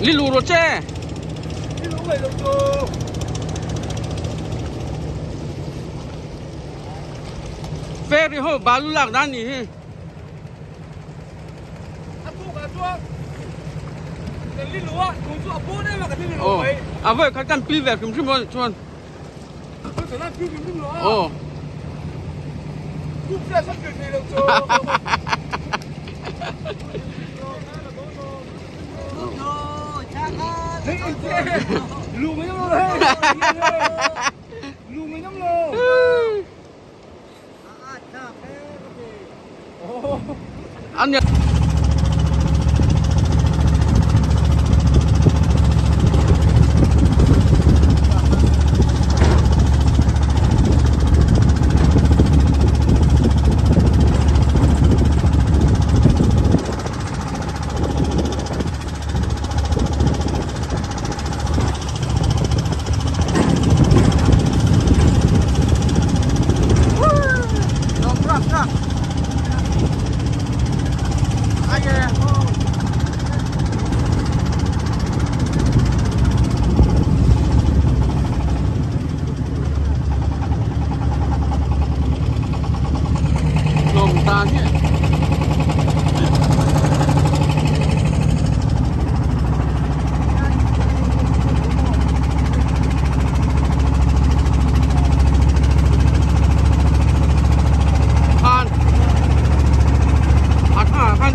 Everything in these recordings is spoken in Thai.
นี่รูรถเจ้นี่รู้เลยลูกเฟรีโฮบาลุลักด้านนี้อันตัวกันตัวเดี๋ยวนี่รู้ว่าคุณตัวพูดได้มากับที่นี่ โอ้ รู้ไหม เอาไว้ขัดกันปีแบบขึ้นมาชวน คุณสามารถพูดถึงรู้ โอ้พูดแค่สักกี่ทีลูกโจ้เฮ้ยเจ๊ลุงไม่ต้องเลยลุงไม่ต้องเลยอันเนี้ยลงตาเนี่ยผ่านผ่าน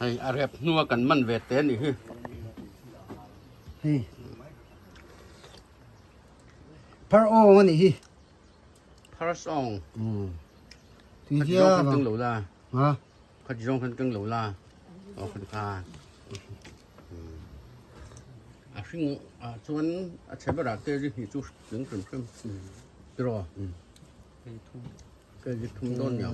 ไอ้อาเรียบนัวกันมันเวทเต้นอีกเฮ้ยพระองค์นี่พระสงฆ์ที่ ขัด เที่ ย ยว งคันตึงหลูลา ฮะ ขัดยงคันตึงหลูลาอ๋อคันคาซึ่งส่วนใช้เวลาเกิดที่จุดถึงเพิ่มตรอเกิดทุ่มต้นอย่าง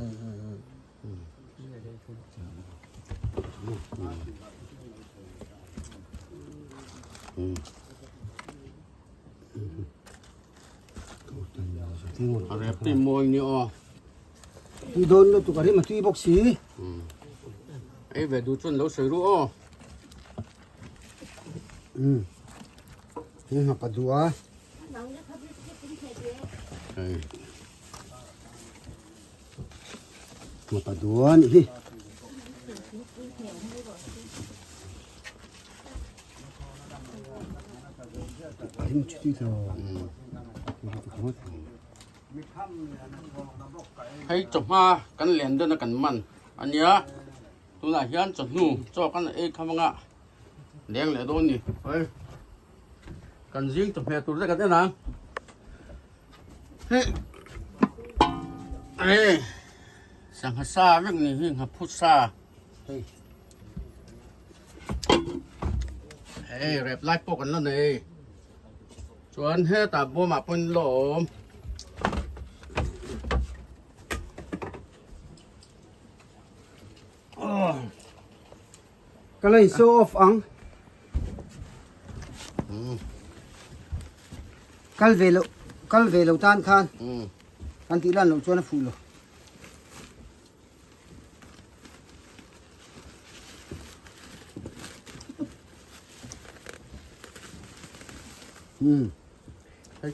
อะไรตีมวยนี่อ๋อที่โดนตัวกันที่มาที่บ็อกซี่ไอ้เวดูจนเราใส่รู้อ๋อนี่หับปัดดัวหับปัดดัวนี่อันนี้ชุดที่เธอให้จบมากันเหรียญเดินกันมันอันเนี้ยตัวไหนยันจดนู่จอกันเอกคำว่าเลี้ยงเหลือโดนนี่เฮ้ยกันยิงตัวแพตัวได้กันได้นะเฮ้ยเอ้สังหาซาเรื่องนี้หิ้งหับพุทธาเฮ้ยเรียบไล่ปกันแล้วนี่ส่วนเฮ้ตาบัวมาเป็นหลมก็เลยโซฟอังกัลเวลตานคานอันที่ร้านเราชวนฟูล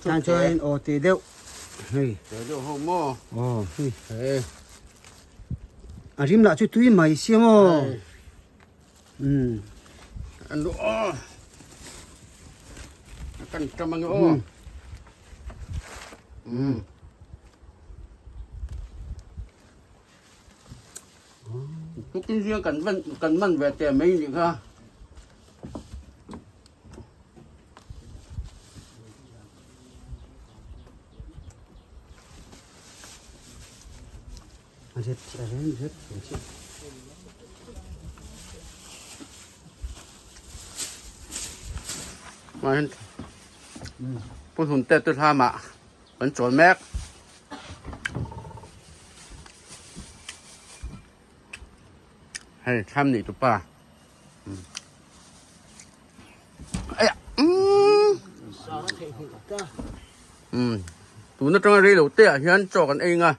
chàng chơi ồ tì đeo hey để đồ hồ mô ồ hey hey à rim lại chút túi mày xiêm ô ăn đồ cần trăm bằng ô cái riêng cần mặn về tiền mấy gì cơ rất mà hiện phun hồn tê tôi tham ạ vẫn trốn mét hay tham gì tụi ba ấy tụi nó trong đây đầu tiên hiện cho con anh à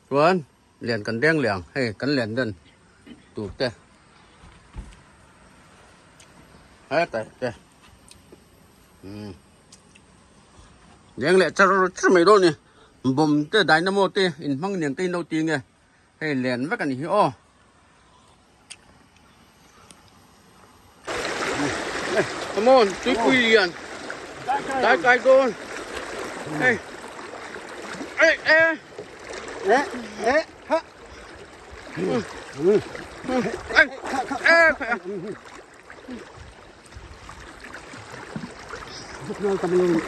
tuấn liền cần đen liền hay cần liền đơn tụi tê hết tê tê đen lẹ cho mấy đôi nè bùm tê đại nam mô tê in măng niềng tin đâu tiền nghe hay liền với cái này ô come on tôi quy liền đại cái con hey ê ê ê ê ha nó cầm luôn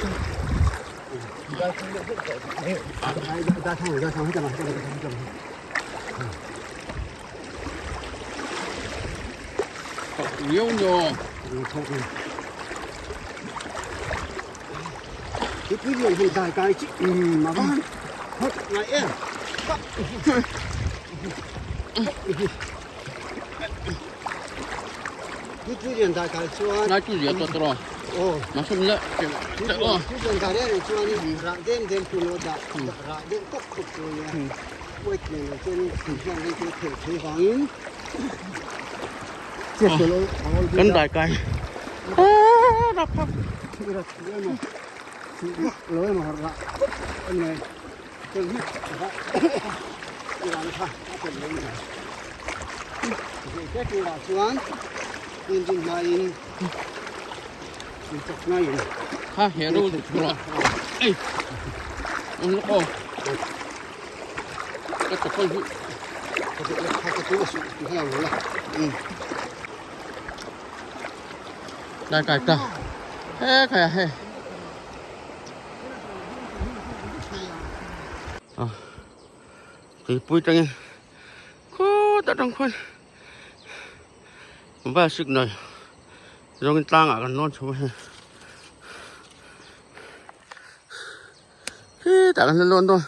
ra thang hết rồi nhiều nhiều cái quý vị hiện tại cái chứ mà vẫn hết ngày em cái quý hiện tại cái chúa nói chú gì tôi mà không nhớ cái hiện tại đấy chúa đi rạng đêm đêm tu lô đã rạng đêm tốc tốc tu nha quay này là trên thỉnh thoảng đi cái thể vắng in chết rồi cân đại cái đập không lối mà họ anh này chân hết đi làm sao cái này cái kia là xuống in trên này in chọc ngay ha hiểu rồi rồi ê nó ô cái chọc con cái túi sụp thì heo rồi đại cái ta ê cái hè thì bụi trăng có tất trong khuôn và sức này do cái tang ở gần non số này tại gần luôn thôi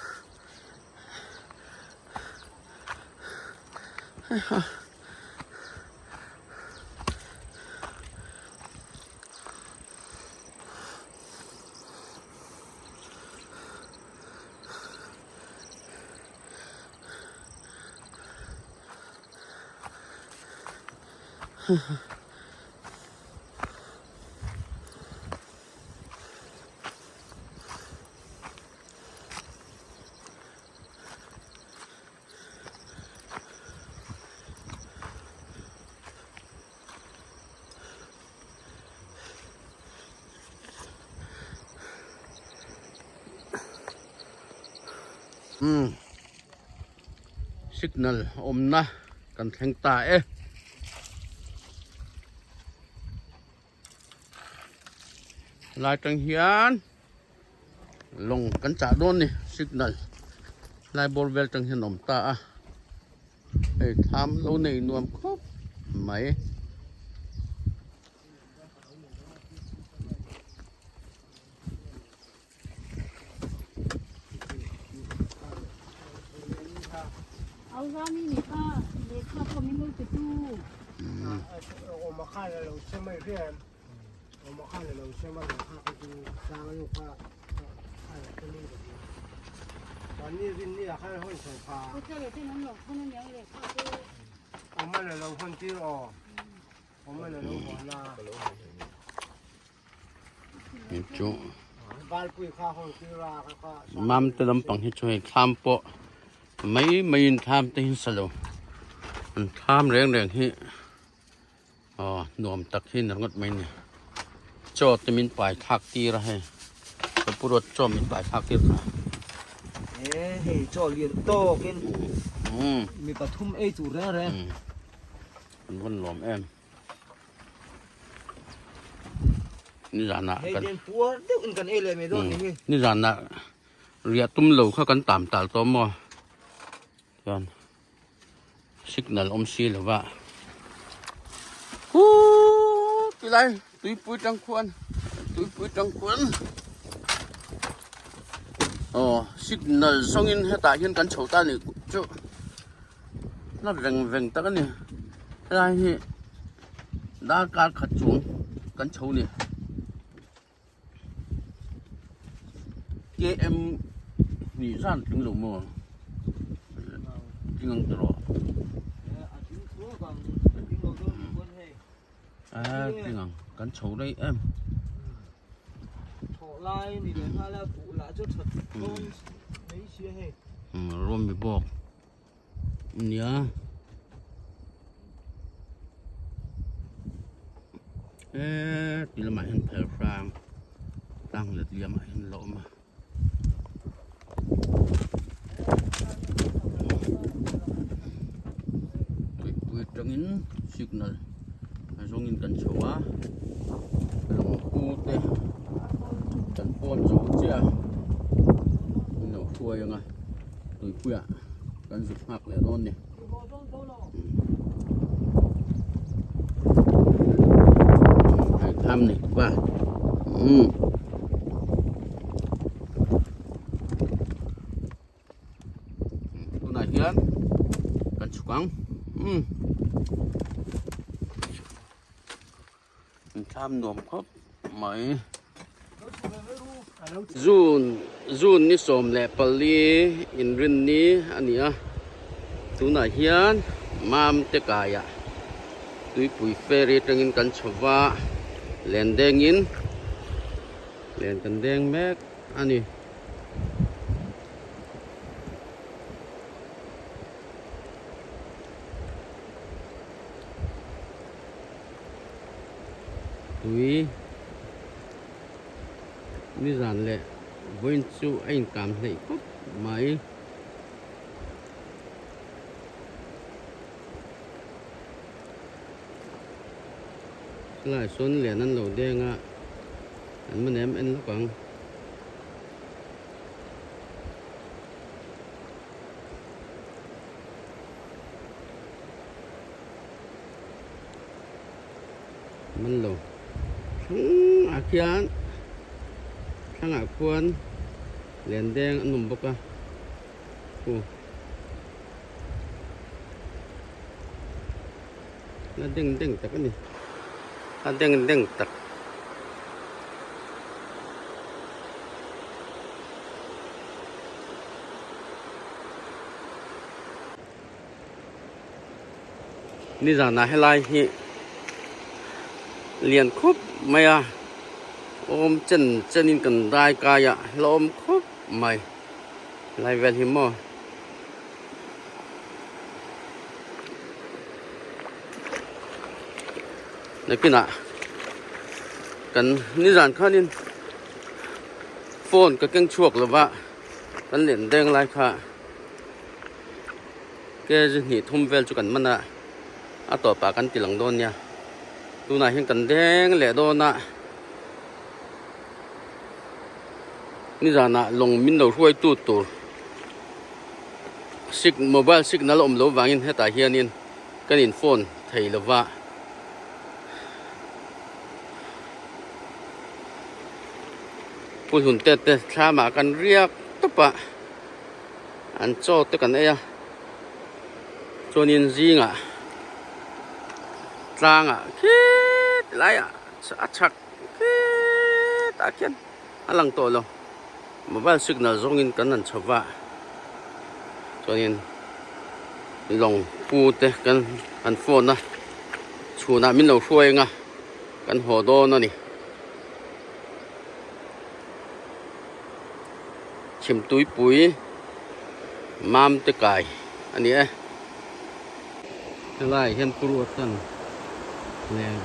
signal om na kan theng ta e lai tang hian long kan cha don ni signal lai bol vel tang hian om ta a ei tham lo nei nuam khop maiเอาร้านนี้นี่ค่ะเด็กข้าวก็ไม่รู้จะดู mà khai là lâu xem mấy cái em mà khai là lâu xem mấy cái khai cái sang cái khoa khai cái này đượcวันนี้วินนี่khaiห้อยใส่ผ้า ก็เจอที่น้องหลงคนนั้นยังเด็กข้าวก็ เอามาเลยเราคนที่เอามาเลยเราหัวหน้า นี่จุ บ้านปุ้ยข้าวของที่ราก็ มัมเตลำปังให้ช่วยข้ามโปะไม่ยินข้ามตีนสโลมันข้ามแรงที่อ๋อหน่วมตักที่นังกดไม่เนี่ยจอดจะมินปลายทักตีระให้แต่ปุรดจอมินปลายทักตีระ เฮ้ยจอเลียนโตกินมีปฐุมจุเร่เร่ มันวนหลอมแอมนี่จานะ เฮ้ย กัน เดินปัวเดี๋ยวอุ่นกันเลยไม่โดนนี่ นี่จานะเรียตุ้มเหลวเข้ากันตามตาตัวมอกันสิกนัลอมซีหรือว่าฮู้กี่ไรตุยปุยจังควรอ๋อสิกนัลส่งอินให้ตาเห็นกันโฉตานี่จุน่าเร่งตะกันนี่อะไรนี่ดาการขัดจวงกันโฉนี่ KM นี่สั่นถึงหลุมมั้งจริงตลอดจริงกันโฉได้เอ็ม โถไล่นี่เดินมาแล้วกูละจุดถัดโดนไม่เชื่อให้ รวมไปบอกเนี่ยตีละหมาเห็นเพลฟรามตั้งเลือดเลี้ยมเห็นลมปุยจังอินสิกนัลส่งอินกันชัวลงกูเตะกันปนจูเจ้าหนูช่วยยังไงตุยปุยกันสุดหักเลยโดนเนี่ยทำนี่ว่าตัวไหนเฮียนกันชุกังทำนวมครับไหมจูนนี่สมแหละปลีอินรินนี้อันนี้ตัวไหนเฮียนมามเตกายะตุยปุยเฟรีตังอินกันชวาแลนแดงอินแลนกันแดงแม็กอันนี้ตุยนี่จานเลยวันจูไอ้กำเลยก็ไม่หลายส่วนเหรียญนั้นเราเด้งอันมันเอ็นแล้วกังมันเราทั้งอาเคียนทั้งอาควรเหรียญแดงอันนุ่มบกะโอ้แล้วเด้งแต่ก็นี่เด้งตักนี่จานะให้ไล่เรียนครบไหมอมเจนินกันได้กายลมครบไหมไล่เวลหิมอในปีน่ะกันนิรันดร์ข้านินโฟนก็เก่งชวกหรือว่ากันเหรียญแดงไรค่ะแกจะหนีทุ่มเวลจุกันมันอ่ะต่อปากันตีหลังโดนเนี่ยตัวไหนเห็นกันแดงแหละโดนนิรันดร์ลงมินเราช่วยตู้ซิกโมบายซิกนั่นอมโลวางินให้ตาเฮียนินกันอินโฟนไทยหรือว่าพูดหุ่นเตะชามากันเรียกตุ๊บอันโจ้ตะกันโจนินจีงจางคิดไรชักคิดอาเขียนอันหลังโตลงมาบ้านสิกนาจงอินกันนั่นชาวบ้าโจนินลงพูดเตะกันอันโฟนชูนามินเราช่วยกันหัวโดนนี่ ชิมตุ้ยปุ๋ยมามตะไก่อันนี้อะไรเห็นปลวกตันแรง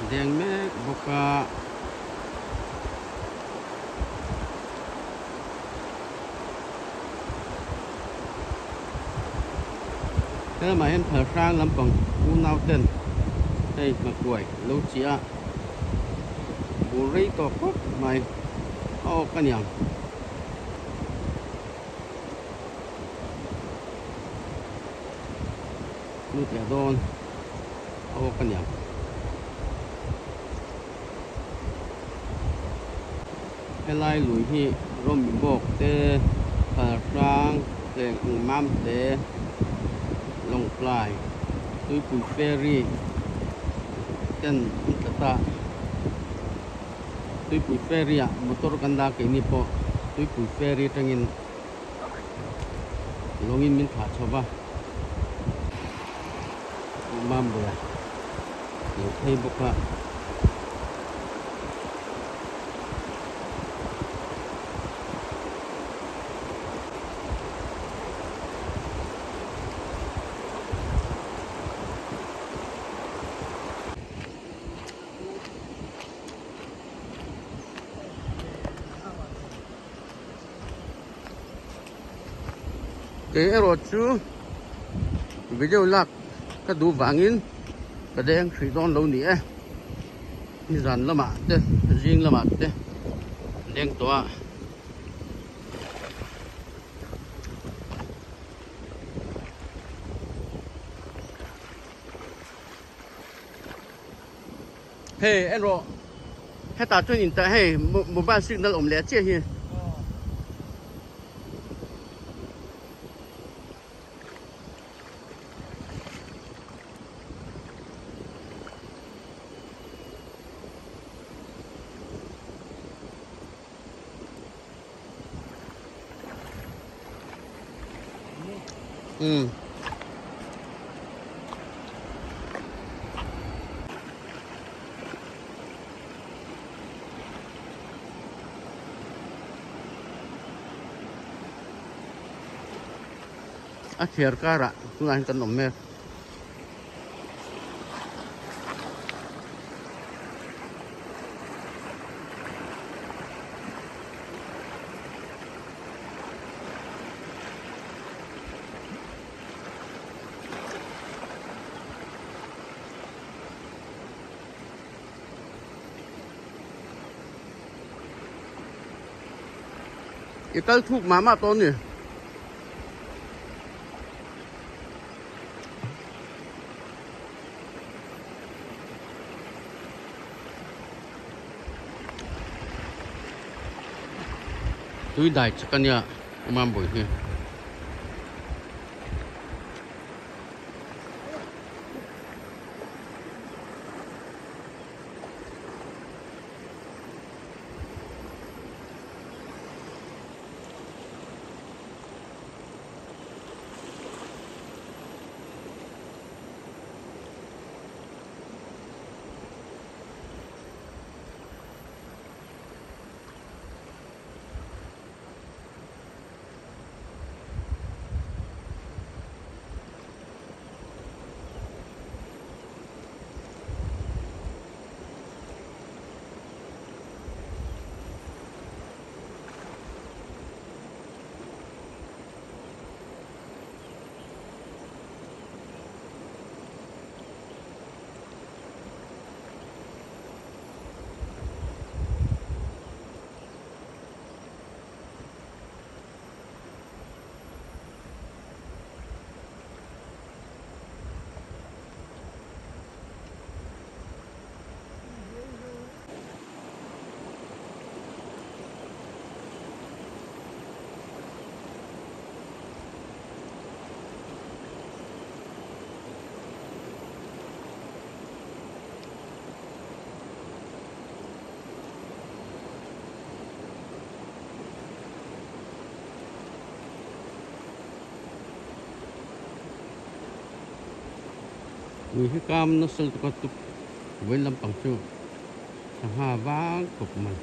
แดงแม่บกาถ้ามาเห็นเผือกร้างลำปองกูนาวเต้นให้มากล้วยลูกเจียบุรีตัวปุ๊บไม่เอากันยังลูกแต่โดนเอากันยังให้ไล่หลุยที่ร่มมีโบกเตะเผือกร้างแรงอึ่งม้ามเตะลงปลายตุยปุ๋ยเฟรี่เต้นอุตตะตุยปุ๋ยเฟรี่อะมอเตอร์กันดาเกนี่พอตุยปุ๋ยเฟรี่ตั้งินลงอินมินขาชอบะมามเบียเดี๋ยวให้บุกละเออรถชูวิดีโอลักก็ดูวางอินกระเด้งสีดอนเหล่านี้นี่รันละมาเด้ยิงละมาเด้เด้งตัวเฮ้ไอ้รถให้ตาช่วยอินแต่ให้หมู่บ้านซึ่งนั่นอมเลี้ยเจี๊ยเฮียakhir kara tuan kan nomor ikal thuk mama to ni tui dai chakanya umam boy ni người khi cam nó sâu có tục với lâm bằng chu hà vá cục mình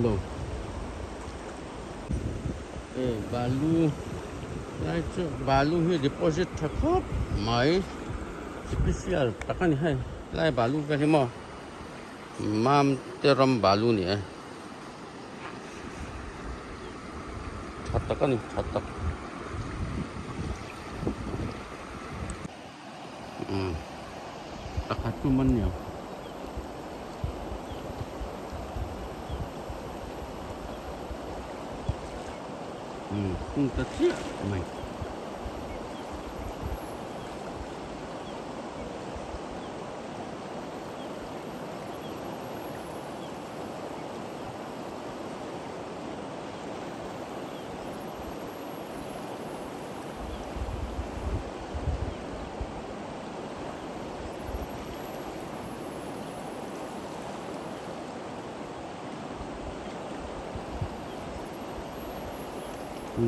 lo balu lai chu balu hi deposit thakop mai special takani hai lai balu ve mo mam teram balu ni takani tak takatu man niya kung tatya may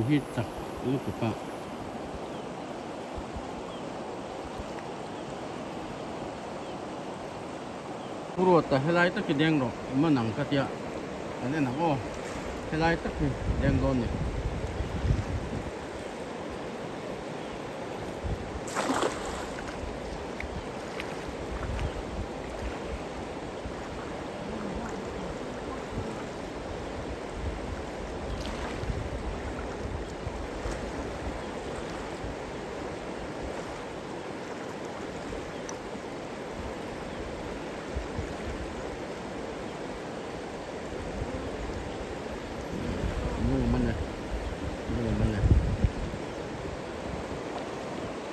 hita lupa pak puro ta helai ta kideng ro manang katia ane na o helai ta kideng ro ni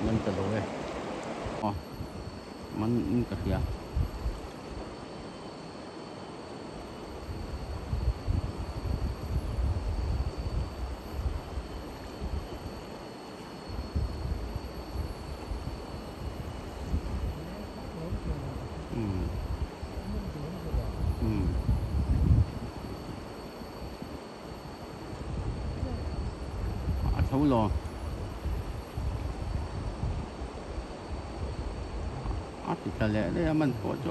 มันจะรู้เลยอ๋อมันกระเทียมเท่าไหร่kita lihat dia aman kok tu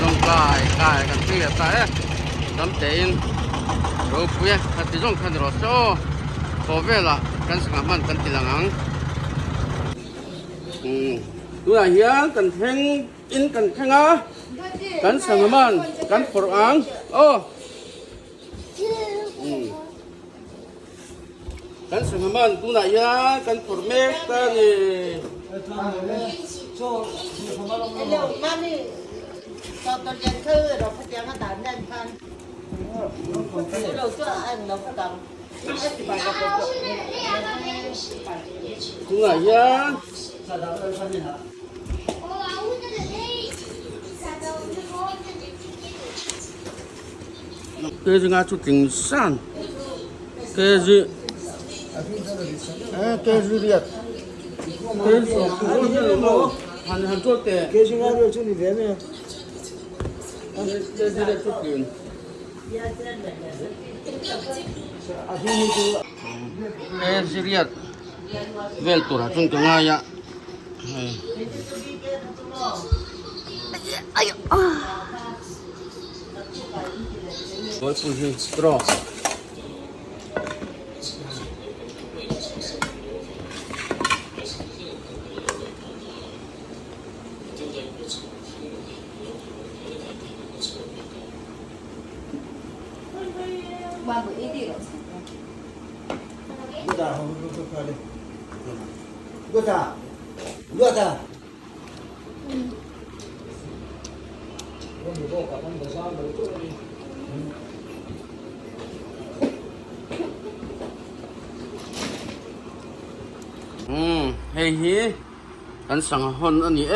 ลงกายกันเสียตายลำเต็นรูปเว้ยขัดที่จงขัดรถโซ่พอเวลากันสังมันกันทีหลังตัวเฮียกันแทงอินกันแทงอ่ะกันสังมันกันปรอังโอ้กันสังมันตัวเฮียกันปรเมกตานี่ Liệu mà đi cho tôi dân thư rồi phải chẳng có tạm nhân thân đầu cho anh nó phải tạmตัวเฮียcái gì ngã chút tình san cái gì cái gì vậy cái gì cũng hắn chút tiền cái chuyện đó chúng đi về nè cái gì là chút tiền cái gì vậy vel tu ra chung chung ya Tôi phụ huynh straw. Ba bữa đi rồi. Gota không có phải đi Gota Gota Hey hi, anh sang hôn anh nhỉ?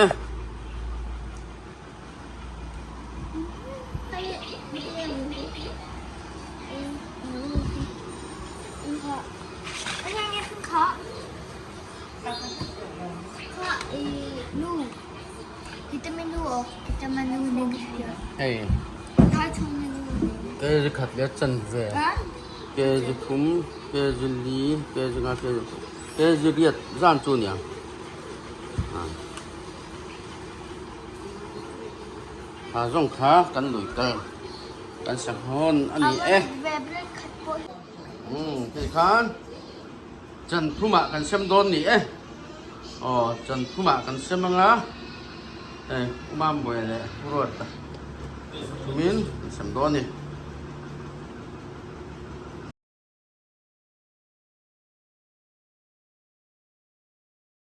Kita menu kita menu negeri. Hey, Kau cuma menu. cái gì khát liệt chân về, cái gì cúm, cái gì lý, cái gì ngã cái gì liệt gian chu nhỉ? Rong khá cắn lùi tơ, cắn sang hôn anh nhỉ? Về balik kat pun. Cái khán chân thu mạ cắn xem đôn nhỉ? Chân thu mạ cắn xem mang lá. Đây, umam boleh ruat. Min, sem đôn nhỉ?